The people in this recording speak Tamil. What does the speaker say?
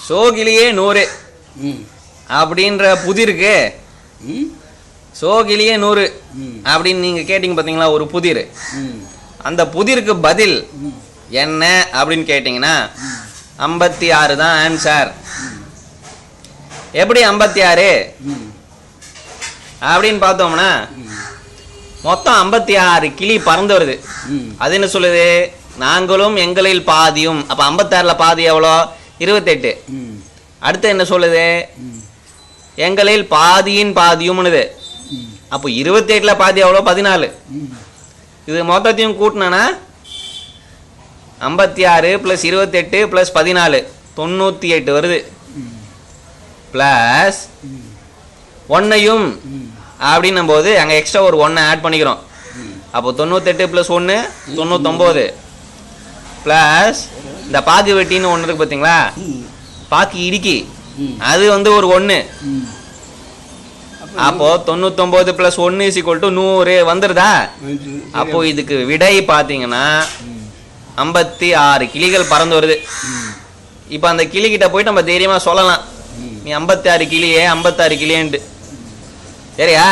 சோகிலியே 100 அப்படின்ற புதிருக்கு சோகிலியே 100 அப்படின்னு நீங்கள் கேட்டிங்க பார்த்தீங்களா ஒரு புதிர். அந்த புதிருக்கு பதில் என்ன அப்படின்னு கேட்டிங்கன்னா 56 தான் ஆன்சர். எப்படி 56 அப்படின்னு பார்த்தோம்னா மொத்தம் 56 கிளி பறந்து வருது. அது என்ன சொல்லுது? நாங்களும் எங்களில் பாதியும். அப்போ 56ல் பாதி எவ்வளோ? 28. அடுத்து என்ன சொல்லுது? எங்களில் பாதியின் பாதியும்னுது. அப்போ 28ல் பாதி எவ்வளோ? 14. இது மொத்தத்தையும் கூட்டினா 56 + 28 + 14 98 வருது. ப்ளஸ் 1ஐயும் அப்படின்னும் போது அங்கே எக்ஸ்ட்ரா ஒரு 1 ஆட் பண்ணிக்கிறோம். அப்போ 98 + 1 99 ப்ளஸ் இந்த பாக்கு வெட்டின்னு ஒன்று இருக்கு பார்த்தீங்களா, பாக்கி இடுக்கி, அது வந்து ஒரு 1. அப்போ 99 + 1 = 100 வந்துருதா? அப்போ இதுக்கு விடை பார்த்தீங்கன்னா 56 கிளிகள் பறந்து வருது. இப்போ அந்த கிளிகிட்ட போயிட்டு நம்ம தைரியமாக சொல்லலாம், நீ 56 கிளியே 56 கிளியேன்ட்டு. சரியா?